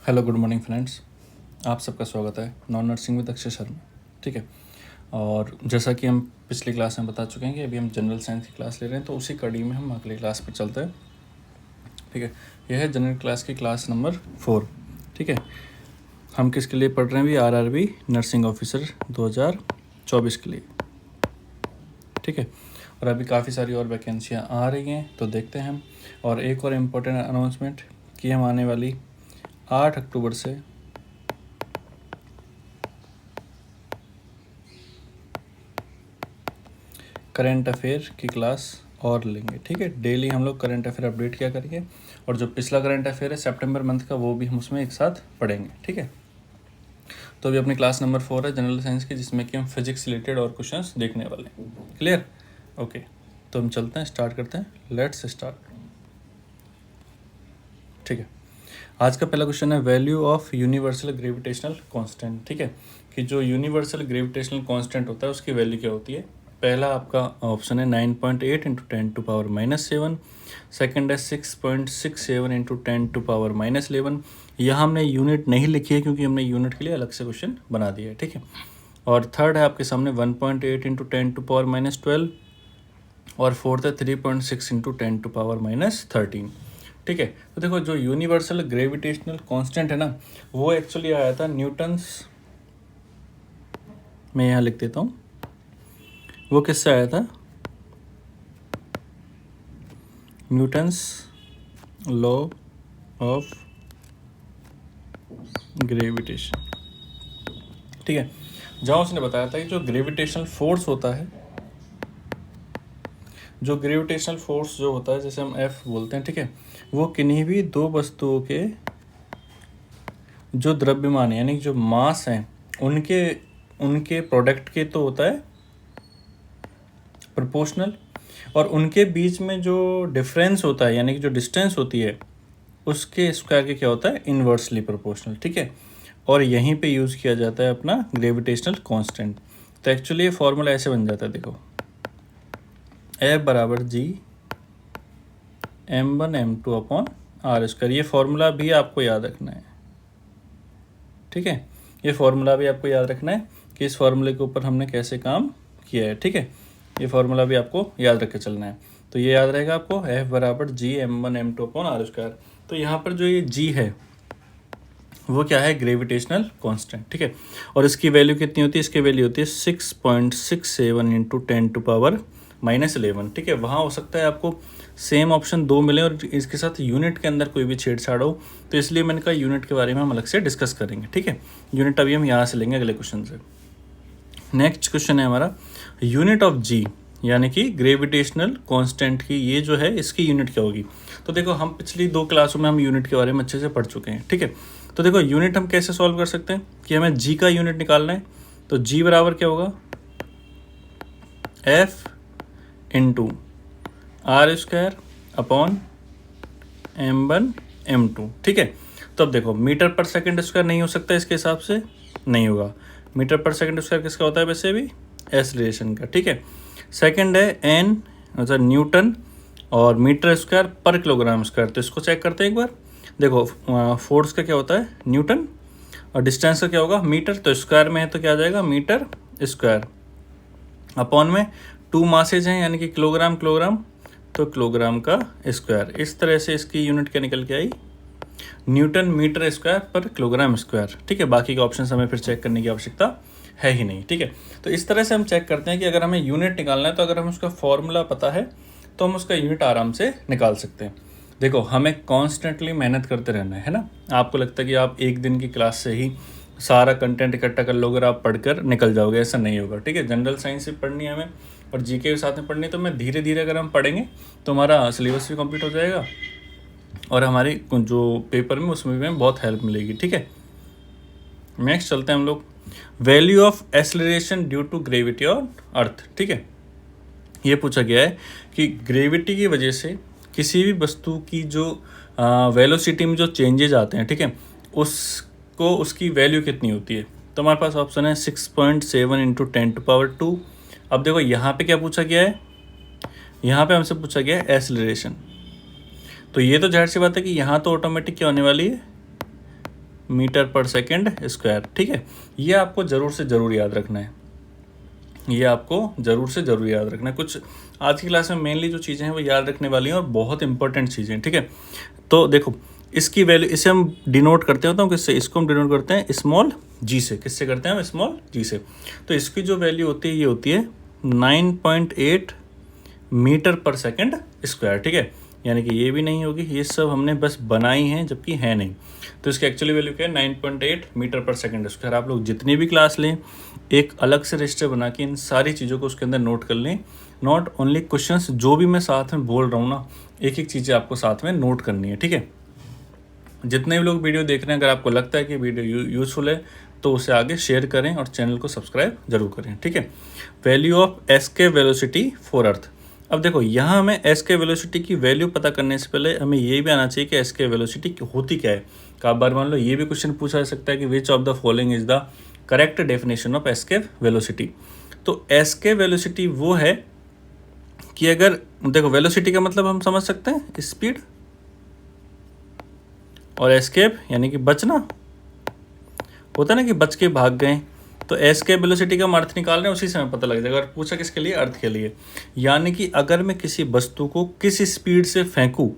Hello good morning friends, आप सबका स्वागत है non nursing with Akshay Sharma. ठीक है, और जैसा कि हम पिछली क्लास में बता चुके हैं कि अभी हम जनरल साइंस की क्लास ले रहे हैं, तो उसी कड़ी में हम अगली क्लास पे चलते हैं। ठीक है, यह है जनरल क्लास की क्लास नंबर 4। ठीक है, हम किसके लिए पढ़ रहे हैं? भी आरआरबी नर्सिंग ऑफिसर 2024 के लिए। ठीक है, और अभी काफ़ी सारी और वैकेंसियाँ आ रही हैं, तो देखते हैं हम। और एक और इम्पोर्टेंट अनाउंसमेंट कि हम आने वाली 8 अक्टूबर से करंट अफेयर की क्लास और लेंगे। ठीक है, डेली हम लोग करंट अफेयर अपडेट किया करेंगे, और जो पिछला करंट अफेयर है सितंबर मंथ का, वो भी हम उसमें एक साथ पढ़ेंगे। ठीक है, तो अभी अपनी क्लास नंबर 4 है जनरल साइंस की, जिसमें कि हम फिजिक्स रिलेटेड और क्वेश्चंस देखने वाले हैं। क्लियर? ओके, तो हम चलते हैं, स्टार्ट करते हैं। Let's start. ठीक है, आज का पहला क्वेश्चन है value of universal gravitational constant. ठीक है, कि जो यूनिवर्सल ग्रेविटेशनल कांस्टेंट होता है उसकी वैल्यू क्या होती है। पहला आपका ऑप्शन है 9.8 इंटू 10⁻⁻7। सेकेंड है 6.67 इंटू 10⁻⁻11। यहाँ हमने यूनिट नहीं लिखी है क्योंकि हमने यूनिट के लिए अलग से क्वेश्चन बना दिया है। ठीक है, और थर्ड है आपके सामने 1.8 इंटू 10⁻12। और फोर्थ है 3.6 इंटू 10⁻13। ठीक है, तो देखो जो यूनिवर्सल ग्रेविटेशनल कांस्टेंट है ना, वो एक्चुअली आया था न्यूटन्स, मैं यहाँ लिख देता हूँ, वो किससे आया था? Newton's law of gravitation. ठीक है, जहाँ उसने बताया था कि जो ग्रेविटेशनल फोर्स होता है, जो ग्रेविटेशनल फोर्स जो होता है, जैसे हम एफ बोलते हैं, ठीक है, वो किन्हीं भी दो वस्तुओं के जो द्रव्यमान यानी कि जो मास हैं उनके उनके प्रोडक्ट के तो होता है प्रोपोर्शनल, और उनके बीच में जो डिफरेंस होता है यानी कि जो डिस्टेंस होती है उसके स्क्वायर के क्या होता है? Inversely proportional. ठीक है, और यहीं पे यूज़ किया जाता है अपना ग्रेविटेशनल कांस्टेंट। तो एक्चुअली ये फॉर्मूला ऐसे बन जाता है, देखो, F बराबर जी m1m2 अपॉन आर स्क्वायर। ये फॉर्मूला भी आपको याद रखना है। ठीक है, ये फॉर्मूला भी आपको याद रखना है कि इस फॉर्मूले के ऊपर हमने कैसे काम किया है। ठीक है, ये फॉर्मूला भी आपको याद रख के चलना है। तो ये याद रहेगा आपको, F बराबर जी m1m2 अपॉन आर स्क्वायर। तो यहाँ पर जो ये जी है वो क्या है? Gravitational constant. ठीक है, और इसकी वैल्यू कितनी होती है? इसकी वैल्यू होती है 6.67 इंटू 10⁻11। ठीक है, वहाँ हो सकता है आपको सेम ऑप्शन दो मिले और इसके साथ यूनिट के अंदर कोई भी छेड़छाड़ हो, तो इसलिए मैंने कहा यूनिट के बारे में हम अलग से डिस्कस करेंगे। ठीक है, यूनिट अभी हम यहाँ से लेंगे अगले क्वेश्चन से। नेक्स्ट क्वेश्चन है हमारा यूनिट ऑफ जी, यानी कि ग्रेविटेशनल कांस्टेंट की ये जो है इसकी यूनिट क्या होगी। तो देखो, हम पिछली 2 क्लासों में हम यूनिट के बारे में अच्छे से पढ़ चुके हैं। ठीक है, तो देखो यूनिट हम कैसे सॉल्व कर सकते हैं कि हमें जी का यूनिट निकालना है। तो जी बराबर क्या होगा? F into R square upon m1m2। ठीक है, तो अब देखो मीटर पर सेकंड स्क्वायर नहीं हो सकता, इसके हिसाब से नहीं होगा। मीटर पर सेकंड स्क्वायर किसका होता है वैसे भी? एक्सेलरेशन का। ठीक है, सेकंड है एन मतलब न्यूटन, और मीटर स्क्वायर पर किलोग्राम स्क्वायर। तो इसको चेक करते हैं एक बार। देखो फोर्स का क्या होता है? न्यूटन, और डिस्टेंस का क्या होगा? मीटर। तो स्क्वायर में है तो क्या आ जाएगा? मीटर स्क्वायर अपॉन में 2 मासेज हैं यानी कि किलोग्राम किलोग्राम, तो किलोग्राम का स्क्वायर। इस तरह से इसकी यूनिट क्या निकल के आई? न्यूटन मीटर स्क्वायर पर किलोग्राम स्क्वायर। ठीक है, बाकी के ऑप्शन हमें फिर चेक करने की आवश्यकता है ही नहीं। ठीक है, तो इस तरह से हम चेक करते हैं कि अगर हमें यूनिट निकालना है तो अगर हमें उसका फॉर्मूला पता है तो हम उसका यूनिट आराम से निकाल सकते हैं। देखो, हमें कॉन्स्टेंटली मेहनत करते रहना है ना। आपको लगता है कि आप एक दिन की क्लास से ही सारा कंटेंट इकट्ठा कर लोगे और आप पढ़कर निकल जाओगे, ऐसा नहीं होगा। ठीक है, जनरल साइंस भी पढ़नी है हमें और जीके के साथ में पढ़नी है, तो मैं धीरे धीरे अगर हम पढ़ेंगे तो हमारा सिलेबस भी कंप्लीट हो जाएगा और हमारी जो पेपर में उसमें भी हमें बहुत हेल्प मिलेगी। ठीक है, नेक्स्ट चलते हैं हम लोग, value of acceleration due to gravity on earth. ठीक है, ये पूछा गया है कि ग्रेविटी की वजह से किसी भी वस्तु की जो वेलोसिटी में जो चेंजेज आते हैं, ठीक है, उसको उसकी वैल्यू कितनी होती है। तो हमारे पास ऑप्शन है 6.7 इंटू 10⁻²। अब देखो यहाँ पे क्या पूछा गया है? यहाँ पे हमसे पूछा गया है एक्सेलरेशन। तो ये तो जाहिर सी बात है कि यहाँ तो ऑटोमेटिक क्या होने वाली है? मीटर पर सेकेंड स्क्वायर। ठीक है, ये आपको ज़रूर से ज़रूर याद रखना है, ये आपको ज़रूर से ज़रूर याद रखना है। कुछ आज की क्लास में मेनली जो चीज़ें हैं वो याद रखने वाली हैं और बहुत इंपॉर्टेंट चीज़ें हैं। ठीक है, तो देखो इसकी वैल्यू, इसे हम डिनोट करते होता हूँ किससे, इसको हम डिनोट करते हैं स्मॉल जी से। किससे करते हैं हम? स्मॉल जी से। तो इसकी जो वैल्यू होती है ये होती है 9.8 मीटर पर सेकेंड स्क्वायर। ठीक है, यानी कि ये भी नहीं होगी, ये सब हमने बस बनाई हैं जबकि है नहीं। तो इसकी एक्चुअली वैल्यू क्या है? 9.8 मीटर पर सेकेंड स्क्वायर। आप लोग जितनी भी क्लास लें एक अलग से रजिस्टर बना के इन सारी चीज़ों को उसके अंदर नोट कर लें। नॉट ओनली क्वेश्चंस, जो भी मैं साथ में बोल रहा हूँ ना, एक एक चीज़ें आपको साथ में नोट करनी है। ठीक है, जितने भी लोग वीडियो देख रहे हैं, अगर आपको लगता है कि वीडियो यूजफुल है तो उसे आगे शेयर करें और चैनल को सब्सक्राइब जरूर करें। ठीक है, value of escape velocity for Earth. अब देखो यहाँ हमें एस्के वेलोसिटी की वैल्यू पता करने से पहले हमें ये भी आना चाहिए कि एस्के वेलोसिटी होती क्या है। कई बार मान लो ये भी क्वेश्चन पूछा जा सकता है कि which of the following is the correct definition of escape velocity. तो एस्के वेलोसिटी वो है कि अगर देखो वेलोसिटी का मतलब हम समझ सकते हैं स्पीड, और एस्केप यानी कि बचना होता है ना, कि बच के भाग गए। तो एस्केप वेलोसिटी का हम अर्थ निकाल रहे हैं, उसी से हमें पता लग जाएगा। अगर पूछा किसके लिए? अर्थ के लिए। यानी कि अगर मैं किसी वस्तु को किस स्पीड से फेंकूं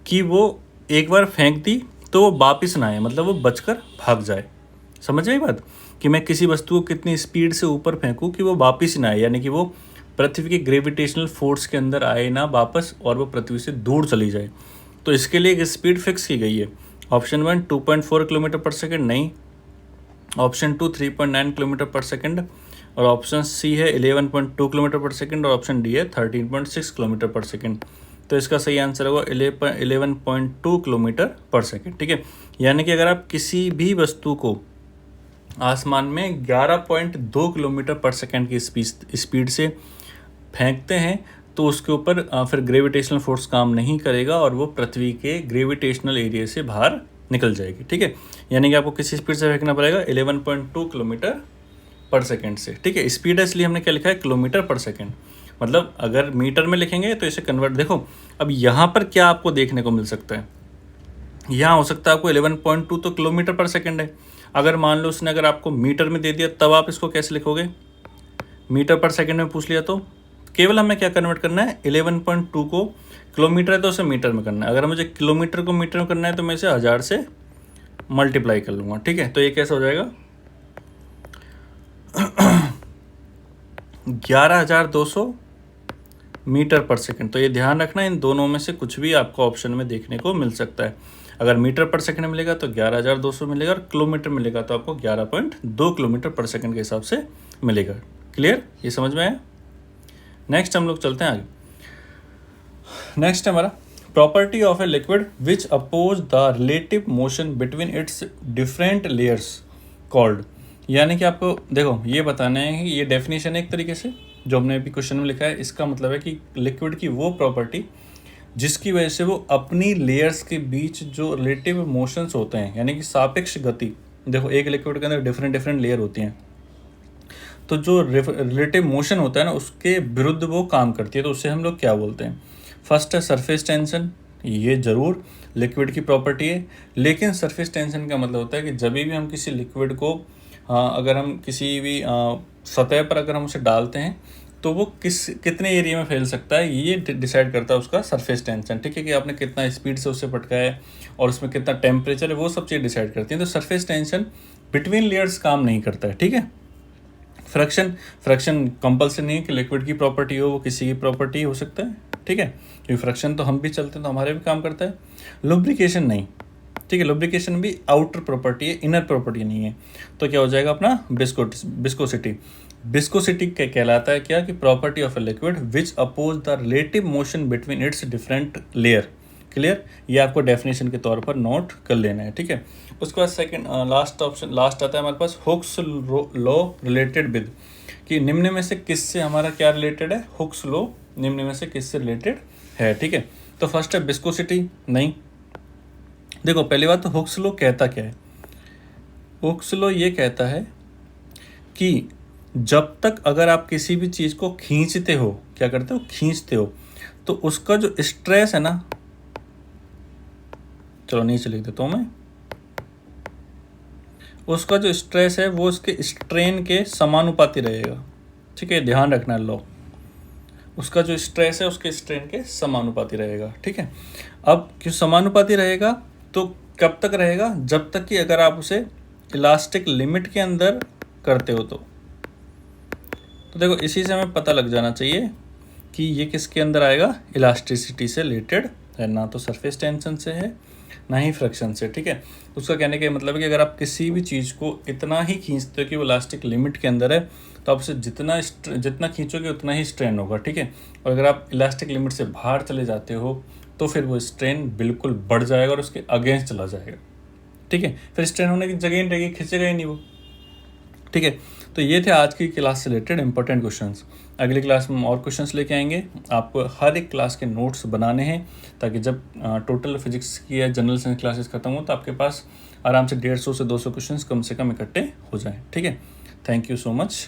कि वो एक बार फेंक दी तो वो वापिस ना आए, मतलब वो बचकर भाग जाए। समझ गई बात? कि मैं किसी वस्तु को कितनी स्पीड से ऊपर फेंकूं कि वो वापिस ना आए, यानी कि वो पृथ्वी के ग्रेविटेशनल फोर्स के अंदर आए ना वापस, और वो पृथ्वी से दूर चली जाए। तो इसके लिए एक स्पीड फिक्स की गई है। ऑप्शन 1 2.4 किलोमीटर पर सेकेंड नहीं, ऑप्शन 2 3.9 किलोमीटर पर सेकेंड, और ऑप्शन सी है 11.2 किलोमीटर पर सेकेंड, और ऑप्शन डी है 13.6 किलोमीटर पर सेकेंड। तो इसका सही आंसर होगा 11.2 किलोमीटर पर सेकेंड। ठीक है, यानी कि अगर आप किसी भी वस्तु को आसमान में 11.2 किलोमीटर पर सेकेंड की स्पीड से फेंकते हैं तो उसके ऊपर फिर ग्रेविटेशनल फोर्स काम नहीं करेगा और वो पृथ्वी के ग्रेविटेशनल एरिया से बाहर निकल जाएगी। ठीक है, यानी कि आपको किसी स्पीड से फेंकना पड़ेगा 11.2 किलोमीटर पर सेकेंड से। ठीक है, स्पीड है इसलिए हमने क्या लिखा है? किलोमीटर पर सेकेंड। मतलब अगर मीटर में लिखेंगे तो इसे कन्वर्ट, देखो अब यहाँ पर क्या आपको देखने को मिल सकता है, यहाँ हो सकता है आपको 11.2 तो किलोमीटर पर सेकेंड है। अगर मान लो उसने अगर आपको मीटर में दे दिया तब आप इसको कैसे लिखोगे? मीटर पर सेकेंड में पूछ लिया तो केवल हमें क्या कन्वर्ट करना है? 11.2 को किलोमीटर है तो उसे मीटर में करना है। अगर मुझे किलोमीटर को मीटर में करना है तो मैं इसे 1000 से मल्टीप्लाई कर लूँगा। ठीक है, तो ये कैसा हो जाएगा 11,200 मीटर पर सेकेंड। तो ये ध्यान रखना, इन दोनों में से कुछ भी आपको ऑप्शन में देखने को मिल सकता है। अगर मीटर पर सेकेंड मिलेगा तो 11,200 मिलेगा, और किलोमीटर मिलेगा तो आपको 11.2 किलोमीटर पर सेकेंड के हिसाब से मिलेगा। क्लियर? ये समझ में आया? नेक्स्ट हम लोग चलते हैं आगे। नेक्स्ट है हमारा property of a liquid which oppose the relative motion between its different layers called. यानी कि आपको देखो ये बताना है कि ये डेफिनेशन है एक तरीके से जो हमने अभी क्वेश्चन में लिखा है। इसका मतलब है कि लिक्विड की वो प्रॉपर्टी जिसकी वजह से वो अपनी लेयर्स के बीच जो रिलेटिव मोशंस होते हैं, यानी कि सापेक्ष गति। देखो एक लिक्विड के अंदर डिफरेंट डिफरेंट लेयर होती हैं, तो जो रिलेटिव मोशन होता है ना उसके विरुद्ध वो काम करती है, तो उससे हम लोग क्या बोलते हैं? फर्स्ट है सरफेस टेंशन। ये ज़रूर लिक्विड की प्रॉपर्टी है, लेकिन सरफेस टेंशन का मतलब होता है कि जब भी हम किसी लिक्विड को अगर हम किसी भी सतह पर अगर हम उसे डालते हैं तो वो कितने एरिया में फैल सकता है, ये डिसाइड करता है उसका सरफेस टेंशन। ठीक है, कि आपने कितना स्पीड से उससे पटकाया है और उसमें कितना टेम्परेचर है, वो सब चीज़ डिसाइड करती हैं। तो सरफेस टेंशन बिटवीन लेयर्स काम नहीं करता है। ठीक है, फ्रैक्शन कंपल्सरी नहीं है कि लिक्विड की प्रॉपर्टी हो, वो किसी की प्रॉपर्टी हो सकता है। ठीक है, क्योंकि फ्रैक्शन तो हम भी चलते हैं तो हमारे भी काम करता है। लुब्रिकेशन नहीं। ठीक है, लुब्रिकेशन भी आउटर प्रॉपर्टी है, इनर प्रॉपर्टी नहीं है। तो क्या हो जाएगा अपना विस्कोसिटी। विस्कोसिटी कहलाता है क्या? कि property of a liquid which oppose the relative motion between its different layer. Clear? ये आपको डेफिनेशन के तौर पर नोट कर लेना है। ठीक है, उसके बाद सेकंड लास्ट आता है हमारे पास हुक्स लॉ रिलेटेड विद, कि निम्न में से किससे हमारा क्या रिलेटेड है? हुक्स लॉ निम्न में से किससे रिलेटेड है? ठीक है, तो फर्स्ट है विस्कोसिटी। नहीं, देखो पहली बात तो हुक्स लॉ कहता क्या है? हुक्स लॉ ये कहता है कि जब तक अगर आप किसी भी चीज़ को खींचते हो, क्या करते हो? खींचते हो, तो उसका जो स्ट्रेस है ना, चलो नीचे लिख देता हूँ मैं, उसका जो स्ट्रेस है वो उसके स्ट्रेन के समानुपाती रहेगा। ठीक है, ध्यान रखना लो, उसका जो स्ट्रेस है उसके स्ट्रेन के समानुपाती रहेगा। ठीक है, अब क्यों समानुपाती रहेगा, तो कब तक रहेगा, जब तक कि अगर आप उसे इलास्टिक लिमिट के अंदर करते हो तो देखो इसी से हमें पता लग जाना चाहिए कि ये किसके अंदर आएगा, इलास्टिसिटी से रिलेटेड है, ना तो सरफेस टेंशन से है ना ही फ्रिक्शन से। ठीक है, उसका कहने का मतलब है कि अगर आप किसी भी चीज़ को इतना ही खींचते हो कि वो इलास्टिक लिमिट के अंदर है, तो आप उसे जितना खींचोगे उतना ही स्ट्रेन होगा। ठीक है, और अगर आप इलास्टिक लिमिट से बाहर चले जाते हो तो फिर वो स्ट्रेन बिल्कुल बढ़ जाएगा और उसके अगेंस्ट चला जाएगा। ठीक है, फिर स्ट्रेन होने की जगह ही नहीं रहेगी, खींचेगा ही नहीं वो। ठीक है, तो ये थे आज की क्लास से रिलेटेड इंपॉर्टेंट क्वेश्चंस। अगली क्लास में हम और क्वेश्चंस लेके आएंगे। आपको हर एक क्लास के नोट्स बनाने हैं ताकि जब टोटल फिजिक्स की या जनरल साइंस क्लासेस खत्म हो तो आपके पास आराम से 150 से 200 क्वेश्चंस कम से कम इकट्ठे हो जाएं। ठीक है, थैंक यू सो मच।